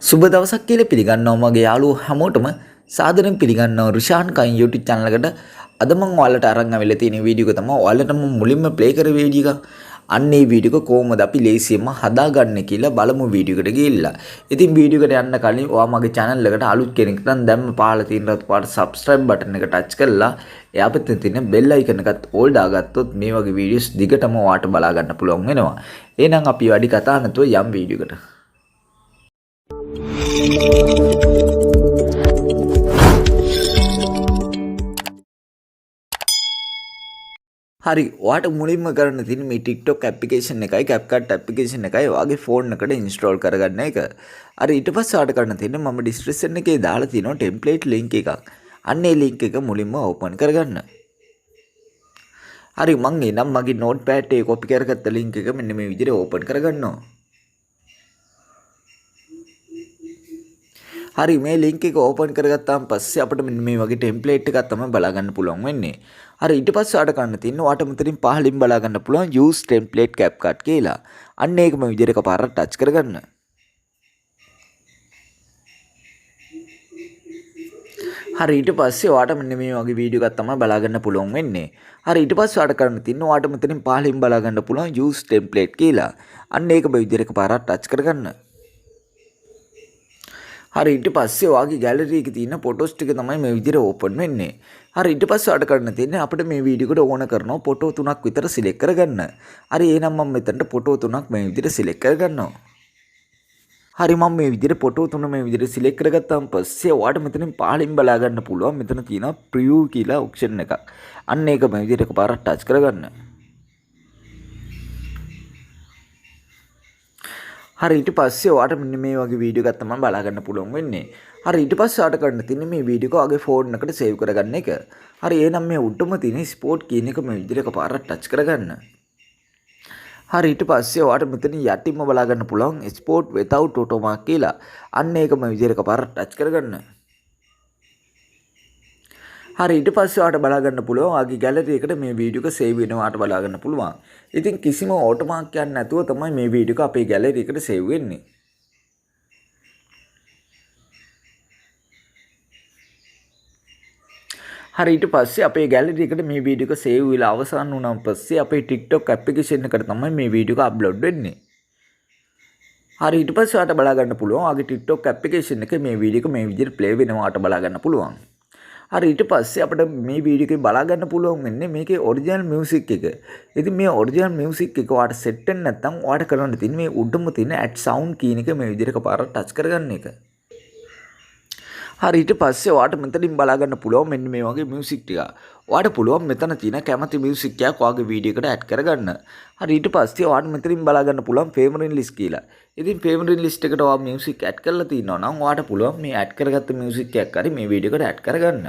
සුබ දවසක් කියලා පිළිගන්නවා මගේ යාළුවෝ හැමෝටම සාදරයෙන් පිළිගන්නවා රිෂාන් කයින් YouTube channel එකට. අද මම ඔයාලට අරන් ආවිල්ලා තියෙන වීඩියෝ එක තමයි ඔයාලට මම මුලින්ම play කර වීඩියෝ එක. අන්න ඒ වීඩියෝ එක කොහොමද අපි ලේසියෙන්ම හදාගන්නේ කියලා බලමු වීඩියෝ එකට ගිහිල්ලා. ඉතින් වීඩියෝ එකට යන්න කලින් ඔයා මගේ channel එකට අලුත් කෙනෙක් නම් දැම්ම පහළ තියෙන රත් පාට subscribe button එක touch කරලා එයා පැත්තේ තියෙන bell icon එකත් all දාගත්තොත් මේ වගේ videos දිගටම ඔයාට බලා ගන්න පුළුවන් වෙනවා. එහෙනම් අපි වැඩි කතා නැතුව යම් වීඩියෝ එකට. හරි ඔයාට මුලින්ම කරන්න තියෙන්නේ මේ Tik Tok application එකයි Capcut application එකයි ඔයාගේ phone එකට install කරගන්න එක. හරි ඊට පස්සේ ඔයාට කරන්න තියෙන්නේ මම description එකේ දාලා තියෙනවා template link එකක්. අන්න ඒ link එක මුලින්ම open කරගන්න. හරි මම එනම් මගේ notepad එකේ copy කරගත්ත link එක මෙන්න මේ විදිහට open කරගන්නවා. හරි මේ link එක open කරගත්තාම පස්සේ අපිට මෙන්න මේ වගේ template එකක් තමයි බලා ගන්න පුළුවන් වෙන්නේ. හරි ඊට පස්සේ ඔයාලට කරන්න තියෙන්නේ ඔයාලට මෙතනින් පහළින් බලා ගන්න පුළුවන් use template CapCut කියලා. අන්න ඒක මේ විදිහට එකපාරට ටච් කරගන්න. හරි ඊට පස්සේ ඔයාලට මෙන්න මේ වගේ වීඩියෝ එකක් තමයි බලා ගන්න පුළුවන් වෙන්නේ. හරි ඊට පස්සේ ඔයාලට කරන්න තියෙන්නේ ඔයාලට මෙතනින් පහළින් බලා ගන්න පුළුවන් use template කියලා. අන්න ඒක මේ විදිහට එකපාරට ටච් කරගන්න. හරි ඊට පස්සේ ඔයාගේ ගැලරි එකේ තියෙන ෆොටෝස් ටික තමයි මේ විදිහට ඕපන් වෙන්නේ. හරි ඊට පස්සේ ඔයාලට කරන්න තියෙන්නේ අපිට මේ වීඩියෝ එකට ඕන කරනවා ෆොටෝ 3ක් විතර සිලෙක්ට් කරගන්න. හරි එහෙනම් මම මෙතනට ෆොටෝ 3ක් මේ විදිහට සිලෙක්ට් කරගන්නවා. හරි මම මේ විදිහට ෆොටෝ 3 මේ විදිහට සිලෙක්ට් කරගත්තාම පස්සේ ඔයාලට මෙතනින් පහළින් බලා ගන්න පුළුවන් මෙතන තියෙනවා preview කියලා ඔප්ෂන් එකක්. අන්න ඒක මේ විදිහට එකපාරක් ටච් කරගන්න. හරි ඊට පස්සේ ඔයාලට මෙන්න මේ වගේ වීඩියෝ එකක් තමයි බලා ගන්න පුළුවන් වෙන්නේ. හරි ඊට පස්සේ ඔයාලට කරන්න තියෙන්නේ මේ වීඩියෝ එක ඔයාගේ ෆෝන් එකට සේව් කරගන්න එක. හරි එහෙනම් මේ උඩම තියෙන ස්පෝට් කියන එක මේ විදිහට එකපාරක් ටච් කරගන්න. හරි ඊට පස්සේ ඔයාලට මෙතන යටින්ම බලා ගන්න පුළුවන් export without watermark කියලා. අන්න ඒක මේ විදිහට එකපාරක් ටච් කරගන්න. හරි ඊට පස්සේ ඔයාලට බලා ගන්න පුළුවන් ඔයාගේ ගැලරි එකට මේ වීඩියෝ එක සේව් වෙනවාට බලා ගන්න පුළුවන්. ඉතින් කිසිම වෝටර්මාක් එකක් නැතුව තමයි මේ වීඩියෝ එක අපේ ගැලරි එකට සේව් වෙන්නේ. හරි ඊට පස්සේ අපේ ගැලරි එකට මේ වීඩියෝ එක සේව් වෙලා අවසන් වුණාන් පස්සේ අපේ TikTok application එකට තමයි මේ වීඩියෝ එක අප්ලෝඩ් වෙන්නේ. හරි ඊට පස්සේ ඔයාලට බලා ගන්න පුළුවන් ඔයාගේ TikTok application එකේ මේ වීඩියෝ එක මේ විදිහට play වෙනවාට බලා ගන්න පුළුවන්. හරි ඊට පස්සේ අපිට මේ වීඩියෝ එකේ බලා ගන්න පුළුවන් වෙන්නේ මේකේ ඔරිජිනල් මියුසික් එක. ඉතින් මේ ඔරිජිනල් මියුසික් එක ඔයාලට සෙට් වෙන්නේ නැත්නම් ඔයාලට කරන්න තියෙන්නේ මේ උඩම තියෙන add sound කියන එක මේ විදිහට එකපාරක් ටච් කරගන්න එක. හරි ඊට පස්සේ ඔයාලට මෙතනින් බලා ගන්න පුළුවන් මෙන්න මේ වගේ මියුසික් ටික. ඔයාලට පුළුවන් මෙතන තියෙන කැමති මියුසික් එකක් ඔයාගේ වීඩියෝ එකට ඇඩ් කරගන්න. හරි ඊට පස්සේ ඔයාලට මෙතනින් බලා ගන්න පුළුවන් favorite list කියලා. ඉතින් favorite list එකට ඔයා මියුසික් ඇඩ් කරලා තියෙනවා නම් ඔයාලට පුළුවන් මේ ඇඩ් කරගත්ත මියුසික් එකක් හරි මේ වීඩියෝ එකට ඇඩ් කරගන්න.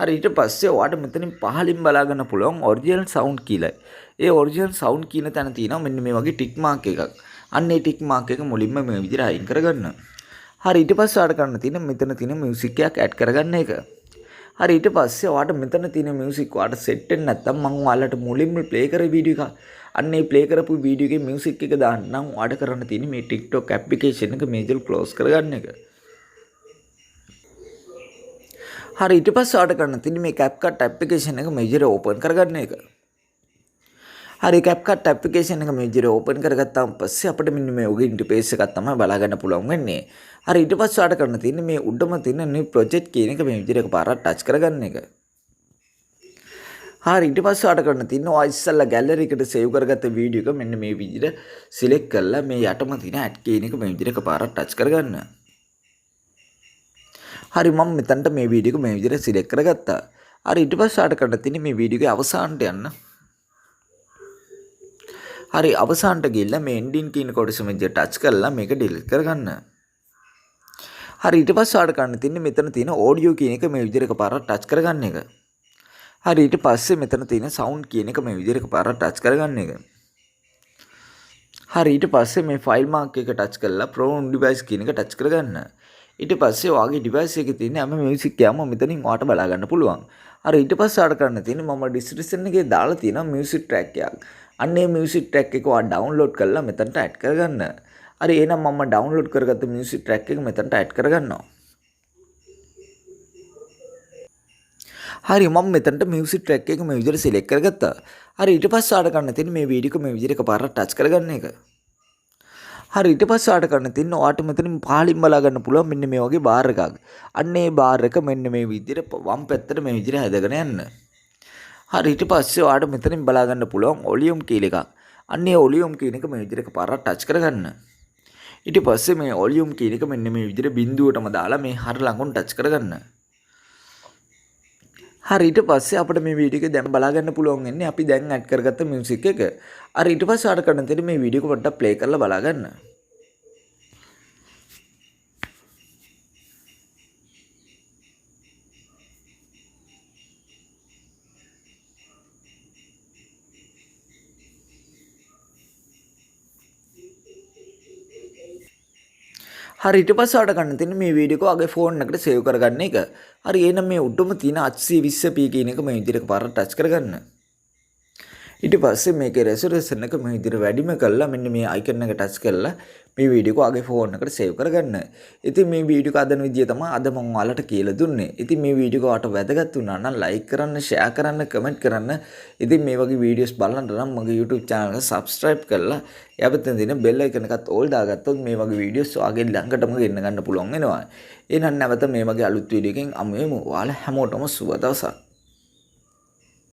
හරි ඊට පස්සේ ඔයාලට මෙතනින් පහළින් බලා ගන්න පුළුවන් ඔරිජිනල් සවුන්ඩ් කියලා. ඒ ඔරිජිනල් සවුන්ඩ් කියන තැන තියෙනවා මෙන්න මේ වගේ ටික් මාක් එකක්. අන්න ඒ ටික් මාක් එක මුලින්ම මේ විදිහට අයින් කරගන්න. හරි ඊට පස්සේ ඔයාලට කරන්න තියෙන්නේ මෙතන තියෙන මියුසික් එකක් ඇඩ් කරගන්න එක. හරි ඊට පස්සේ ඔයාලට මෙතන තියෙන මියුසික් ඔයාලට සෙට් වෙන්නේ නැත්නම් මම ඔයාලට මුලින්ම ප්ලේ කරපු වීඩියෝ එක. අන්න ඒ ප්ලේ කරපු වීඩියෝ එකේ මියුසික් එක දාන්න නම් ඔයාලට කරන්න තියෙන්නේ මේ TikTok application එක මේජර් ක්ලෝස් කරගන්න එක. හරි ඊට පස්සේ ඔයාලට කරන්න තියෙන්නේ මේ CapCut application එක මේජර් ඕපන් කරගන්න එක. හරි CapCut application එක මේජර් ඕපන් කරගත්තාම පස්සේ අපිට මෙන්න මේ ඔගේ ඉන්ටර්ෆේස් එකක් තමයි බලා ගන්න පුළුවන් වෙන්නේ. හරි ඊට පස්සේ ඔයාලට කරන්න තියෙන්නේ මේ උඩම තියෙන new project කියන එක මේ විදිහට එකපාරක් ටච් කරගන්න එක. හරි ඊට පස්සේ ඔයාලට කරන්න තියෙන්නේ ඔයා ඉස්සෙල්ලා gallery එකට save කරගත්ත වීඩියෝ එක මෙන්න මේ විදිහට select කරලා මේ යටම තියෙන add කියන එක මේ විදිහට එකපාරක් ටච් කරගන්න. හරි මම මෙතනට මේ වීඩියෝ එක මේ විදිහට select කරගත්තා. හරි ඊට පස්සේ ඔයාලට කරන්න තියෙන්නේ මේ වීඩියෝ එකේ අවසානට යන්න. හරි අවසානට ගිහිල්ලා මේ ending කියන කොටස මෙච්චර ටච් කරලා මේක delete කරගන්න. හරි ඊට පස්සේ ඔයාලට කරන්න තියෙන්නේ මෙතන තියෙන audio කියන එක මේ විදිහට එකපාරක් ටච් කරගන්න එක. හරි ඊට පස්සේ මෙතන තියෙන sound කියන එක මේ විදිහට එකපාරක් ටච් කරගන්න එක. හරි ඊට පස්සේ මේ file mark එක ටච් කරලා from device කියන එක ටච් කරගන්න. ඊට පස්සේ ඔයාගේ device එකේ තියෙන හැම music එකම මෙතනින් ඔයාලට බලා ගන්න පුළුවන්. හරි ඊට පස්සේ ඔයාලට කරන්න තියෙන්නේ මම description එකේ දාලා තියෙන music track එකක්. අන්න ඒ music track එක ඔයා download කරලා මෙතනට add කරගන්න. හරි එහෙනම් මම ඩවුන්ලෝඩ් කරගත්ත මියුසික් ට්‍රැක් එක මෙතනට ඇඩ් කරගන්නවා. හරි මම මෙතනට මියුසික් ට්‍රැක් එක මේ විදිහට සිලෙක්ට් කරගත්තා. හරි ඊට පස්සේ ආඩ කරන්න තියෙන්නේ මේ වීඩියෝ එක මේ විදිහට එකපාරට ටච් කරගන්න එක. හරි ඊට පස්සේ ආඩ කරන්න තියෙන්නේ ඔයාට මෙතනින් පහලින් බලා ගන්න පුළුවන් මෙන්න මේ වගේ බාර් එකක්. අන්න ඒ බාර් එක මෙන්න මේ විදිහට වම් පැත්තට මේ විදිහට හැදගෙන යන්න. හරි ඊට පස්සේ ඔයාට මෙතනින් බලා ගන්න පුළුවන් වොලියුම් කීල එකක්. අන්න ඒ වොලියුම් කියන එක මේ විදිහට එකපාරට ටච් කරගන්න. ඊට පස්සේ මේ වොලියුම් කියන එක මෙන්න මේ විදිහට බිඳුවටම දාලා මේ හර ළඟුන් ටච් කරගන්න. හරි ඊට පස්සේ අපිට මේ වීඩියෝ එක දැන් බලා ගන්න පුළුවන් වෙන්නේ අපි දැන් ඇඩ් කරගත්ත මියුසික් එක. හරි ඊට පස්සේ ආඩ කරන්න තියෙන්නේ මේ වීඩියෝ එක පොඩ්ඩක් ප්ලේ කරලා බලා ගන්න. හරි ඊට පස්සේ ආඩ කරන්න තියෙන්නේ මේ වීඩියෝ එක ඔයාගේ ෆෝන් එකට සේව් කරගන්න එක. හරි එහෙනම් මේ උඩම තියෙන 820p කියන එක මේ විදිහට පාරක් ටච් කරගන්න. ඊට පස්සේ මේකේ රෙසොලූෂන් එක මේ විදිහට වැඩිම කරලා මෙන්න මේ අයිකන් එක ටච් කරලා මේ වීඩියෝ එක ඔයාගේ ෆෝන් එකට සේව් කරගන්න. ඉතින් මේ වීඩියෝ එක හදන විදිය තමයි අද මම ඔයාලට කියලා දුන්නේ. ඉතින් මේ වීඩියෝ එක ඔයාලට වැදගත් වුණා නම් ලයික් කරන්න, ෂෙයා කරන්න, කමෙන්ට් කරන්න. ඉතින් මේ වගේ වීඩියෝස් බලන්න නම් මගේ YouTube channel එක subscribe කරලා යපතෙන් දින bell icon එකත් all දාගත්තොත් මේ වගේ වීඩියෝස් ඔයාගේ ළඟටම ගෙන්න ගන්න පුළුවන් වෙනවා. එහෙනම් නැවත මේ වගේ අලුත් වීඩියෝ එකකින් අමු වෙමු. ඔයාලා හැමෝටම සුබ දවසක්.